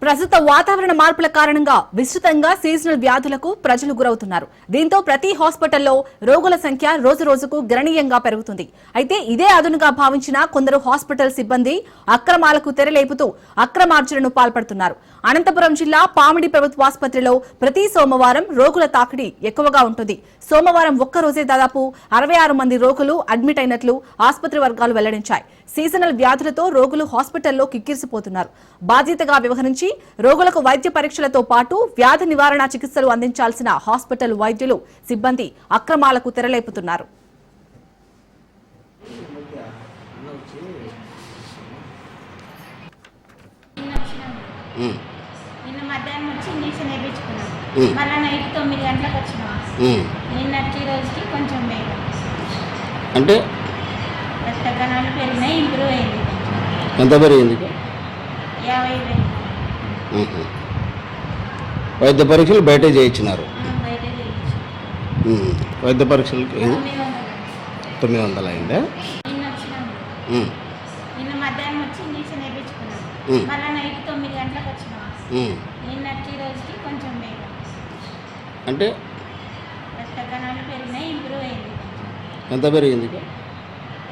ప్రస్తుత వాతావరణ మార్పుల కారణంగా విస్తృతంగా సీజనల్ వ్యాధులకు ప్రజలు గురవుతున్నారు. దీంతో ప్రతి హాస్పిటల్లో రోగుల సంఖ్య రోజురోజుకు గణనీయంగా పెరుగుతుంది. అయితే ఇదే అదునుగా భావించిన కొందరు హాస్పిటల్ సిబ్బంది అక్రమాలకు తెరలేపుతూ అక్రమార్జనను పాల్పడుతున్నారు. అనంతపురం జిల్లా పామిడి ప్రభుత్వ ఆసుపత్రిలో ప్రతి సోమవారం రోగుల తాకిడి ఎక్కువగా ఉంటుంది. సోమవారం ఒక్కరోజే దాదాపు 66 మంది రోగులు అడ్మిట్ అయినట్లు ఆసుపత్రి వర్గాలు వెల్లడించాయి. సీజనల్ వ్యాధులతో రోగులు హాస్పిటల్లో కిక్కిరిసిపోతున్నారు. బాధ్యతగా వ్యవహరించి రోగులకు వైద్య పరీక్షలతో పాటు వ్యాధి నివారణ చికిత్సలు అందించాల్సిన హాస్పిటల్ వైద్యులు సిబ్బంది అక్రమాలకు తెరలేపుతున్నారు. నిన్న మధ్యాహ్నం వచ్చి ఇంజక్షన్ వేయించుకున్నాం. మళ్ళీ నైట్ 9 గంటలకు వచ్చినాం. నిన్నటి రోజుకి కొంచెం వేగం అంటే రక్త కణాలు పెరిగినాయి, ఇంప్రూవ్ అయింది. ఎంత పెరిగింది? 50 వైద్య పరీక్షలు బయట చేయించినారు. బయట చేయించాం. వైద్య పరీక్షలకి 900 అయిందా? నిన్న వచ్చినాము. నిన్న మధ్యాహ్నం వచ్చి ఇంజక్షన్ వేయించుకున్నాం. మళ్ళీ నైట్ 9 గంటలకు వచ్చినాం. నిన్నటి రోజుకి కొంచెం వేగం అంటే రక్త కణాలు పెరిగినాయి, ఇంప్రూవ్ అయింది. ఎంత పెరిగింది?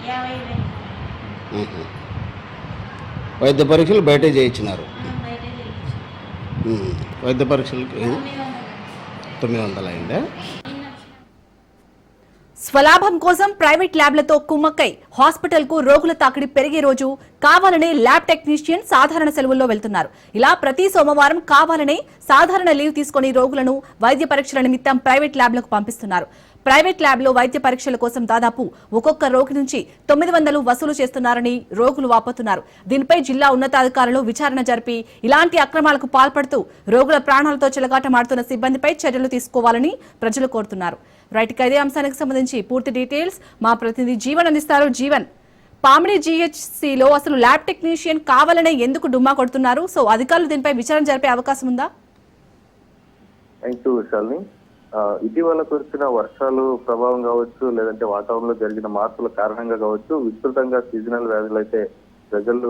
50 వైద్య పరీక్షలు బయట చేయించినారు. బయట చేయించాం. వైద్య పరీక్షలకి 900 అయిందా? స్వలాభం కోసం ప్రైవేట్ ల్యాబ్లతో కుమ్మక్కై హాస్పిటల్ కు రోగుల తాకిడి పెరిగే రోజు కావాలనే ల్యాబ్ టెక్నీషియన్ సాధారణ సెలవుల్లో వెళ్తున్నారు. ఇలా ప్రతి సోమవారం కావాలనే సాధారణ లీవ్ తీసుకుని రోగులను వైద్య పరీక్షల నిమిత్తం ప్రైవేట్ ల్యాబ్లకు పంపిస్తున్నారు. ప్రైవేట్ ల్యాబ్లో వైద్య పరీక్షల కోసం దాదాపు ఒక్కొక్క రోగి నుంచి 900 వసూలు చేస్తున్నారని రోగులు వాపోతున్నారు. దీనిపై జిల్లా ఉన్నతాధికారులు విచారణ జరిపి ఇలాంటి అక్రమాలకు పాల్పడుతూ రోగుల ప్రాణాలతో చెలగాటమాడుతున్న సిబ్బందిపై చర్యలు తీసుకోవాలని ప్రజలు కోరుతున్నారు. రైట్, ఇదే అంశానికి సంబంధించి పూర్తి డీటెయిల్స్ మా ప్రతినిధి జీవన్ అందిస్తారు. జీవన్, పామిడి జీహెచ్సీలో అసలు ల్యాబ్ టెక్నీషియన్ కావాలనే ఎందుకు డుమ్మా కొడుతున్నారు? సో అధికారులు దీనిపై విచారణ జరిపే అవకాశం ఉందా? ఇటీవల కురిసిన వర్షాలు ప్రభావం కావచ్చు, లేదంటే వాతావరణంలో జరిగిన మార్పుల కారణంగా కావచ్చు, విస్తృతంగా సీజనల్ వ్యాధులు అయితే ప్రజలు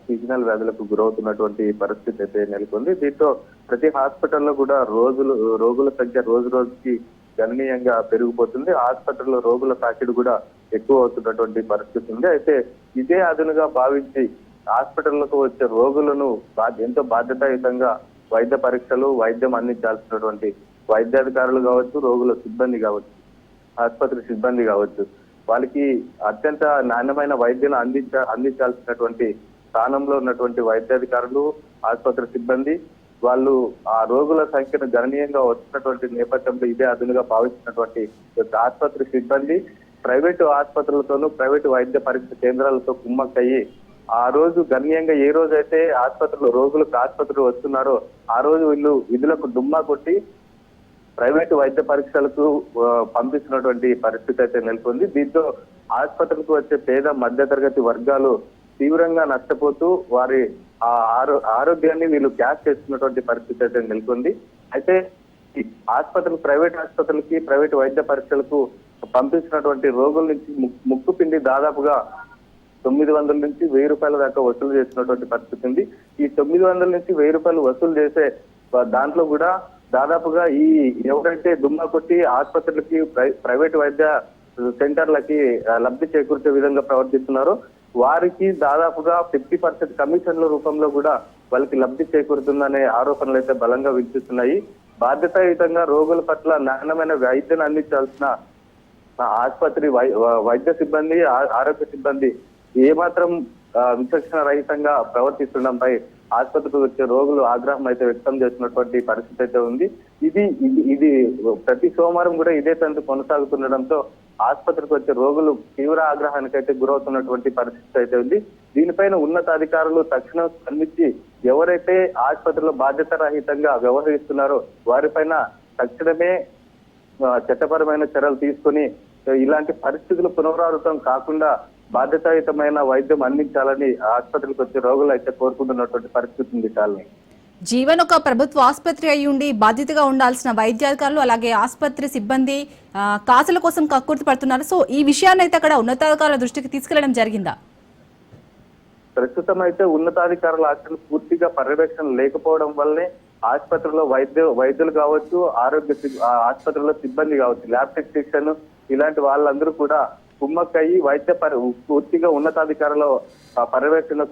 సీజనల్ వ్యాధులకు గురవుతున్నటువంటి పరిస్థితి అయితే నెలకొంది. దీంతో ప్రతి హాస్పిటల్లో కూడా రోగుల సంఖ్య రోజు రోజుకి గణనీయంగా పెరిగిపోతుంది. హాస్పిటల్లో రోగుల తాకిడి కూడా ఎక్కువ అవుతున్నటువంటి పరిస్థితి ఉంది. అయితే ఇదే అదునుగా భావించి హాస్పిటల్లకు వచ్చే రోగులను ఎంతో బాధ్యతాయుతంగా వైద్య పరీక్షలు, వైద్యం అందించాల్సినటువంటి వైద్యాధికారులు కావచ్చు, రోగుల సిబ్బంది కావచ్చు, ఆసుపత్రి సిబ్బంది కావచ్చు, వాళ్ళకి అత్యంత నాణ్యమైన వైద్యం అందించాల్సినటువంటి స్థానంలో ఉన్నటువంటి వైద్యాధికారులు, ఆసుపత్రి సిబ్బంది వాళ్ళు ఆ రోగుల సంఖ్యను గణనీయంగా వస్తున్నటువంటి నేపథ్యంలో ఇదే అదునుగా భావించినటువంటి ఆసుపత్రి సిబ్బంది ప్రైవేటు ఆసుపత్రులతోనూ, ప్రైవేటు వైద్య పరీక్ష కేంద్రాలతో కుమ్మక్కయ్యి ఆ రోజు గణనీయంగా ఏ రోజైతే రోగులకు ఆసుపత్రులు వస్తున్నారో ఆ రోజు వీళ్ళు విధులకు డుమ్మా కొట్టి ప్రైవేటు వైద్య పరీక్షలకు పంపిస్తున్నటువంటి పరిస్థితి అయితే నెలకొంది. దీంతో ఆసుపత్రులకు వచ్చే పేద మధ్యతరగతి వర్గాలు తీవ్రంగా నష్టపోతూ వారి ఆరోగ్యాన్ని వీళ్ళు క్యాష్ చేస్తున్నటువంటి పరిస్థితి అయితే నెలకొంది. అయితే ప్రైవేట్ ఆసుపత్రులకి, ప్రైవేట్ వైద్య పరీక్షలకు పంపించినటువంటి రోగుల నుంచి ముక్కు పిండి దాదాపుగా 900 నుంచి 1000 రూపాయల దాకా వసూలు చేసినటువంటి పరిస్థితి ఉంది. ఈ 900 నుంచి 1000 రూపాయలు వసూలు చేసే దాంట్లో కూడా దాదాపుగా ఈ ఎవరైతే దుమ్మా కొట్టి ఆసుపత్రులకి, ప్రైవేట్ వైద్య సెంటర్లకి లబ్ధి చేకూర్చే విధంగా ప్రవర్తిస్తున్నారో వారికి దాదాపుగా 50% కమిషన్ల రూపంలో కూడా వాళ్ళకి లబ్ధి చేకూరుతుందనే ఆరోపణలు అయితే బలంగా వినిపిస్తున్నాయి. బాధ్యతాయుతంగా రోగుల పట్ల నాణ్యమైన వైద్యాన్ని అందించాల్సిన ఆసుపత్రి వైద్య సిబ్బంది, ఆరోగ్య సిబ్బంది ఏమాత్రం విచక్షణ రహితంగా ప్రవర్తిస్తుండడంపై ఆసుపత్రికి వచ్చే రోగులు ఆగ్రహం అయితే వ్యక్తం చేస్తున్నటువంటి పరిస్థితి అయితే ఉంది. ఇది ప్రతి సోమవారం కూడా ఇదే తంతు కొనసాగుతుండడంతో ఆసుపత్రికి వచ్చే రోగులు తీవ్ర ఆగ్రహానికి అయితే గురవుతున్నటువంటి పరిస్థితి అయితే ఉంది. దీనిపైన ఉన్నతాధికారులు తక్షణం స్పందించి ఎవరైతే ఆసుపత్రిలో బాధ్యత రహితంగా వ్యవహరిస్తున్నారో వారిపైన తక్షణమే చట్టపరమైన చర్యలు తీసుకుని ఇలాంటి పరిస్థితులు పునరావృతం కాకుండా బాధ్యతాయుతమైన వైద్యం అందించాలని ఆసుపత్రికి వచ్చే రోగులు అయితే కోరుకుంటున్నటువంటి పరిస్థితి ఉంది. చాలని జీవన్, ఒక ప్రభుత్వ ఆసుపత్రి అయి ఉండి బాధ్యతగా ఉండాల్సిన వైద్యాధికారులు అలాగే ఆసుపత్రి సిబ్బంది కాసుల కోసం కక్కుర్తి పడుతున్నారు. సో ఈ విషయాన్ని అయితే అక్కడ ఉన్నతాధికారుల దృష్టికి తీసుకెళ్లడం జరిగిందా? ప్రస్తుతం అయితే ఉన్నతాధికారుల ఆచరణ పూర్తిగా పర్యవేక్షణ లేకపోవడం వల్లే ఆసుపత్రిలో వైద్యులు కావచ్చు, ఆసుపత్రిలో సిబ్బంది కావచ్చు, ల్యాబ్ టెక్నీషియన్ ఇలాంటి వాళ్ళందరూ కూడా కుమ్మక్కయ్యి పూర్తిగా ఉన్నతాధికారుల పర్యవేక్షణ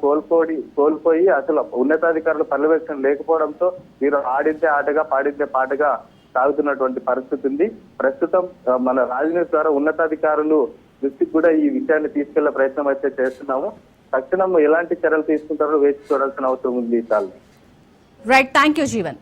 కోల్పోయి అసలు ఉన్నతాధికారుల పర్యవేక్షణ లేకపోవడంతో వీరు ఆడిందే ఆటగా పాడిందే పాటగా సాగుతున్నటువంటి పరిస్థితి ఉంది. ప్రస్తుతం మన రాజనీతి ద్వారా ఉన్నతాధికారులు దృష్టికి కూడా ఈ విషయాన్ని తీసుకెళ్లే ప్రయత్నం అయితే చేస్తున్నాము. తక్షణం ఎలాంటి చర్యలు తీసుకుంటారో వేచి చూడాల్సిన అవసరం ఉంది. Right, thank you Jeevan.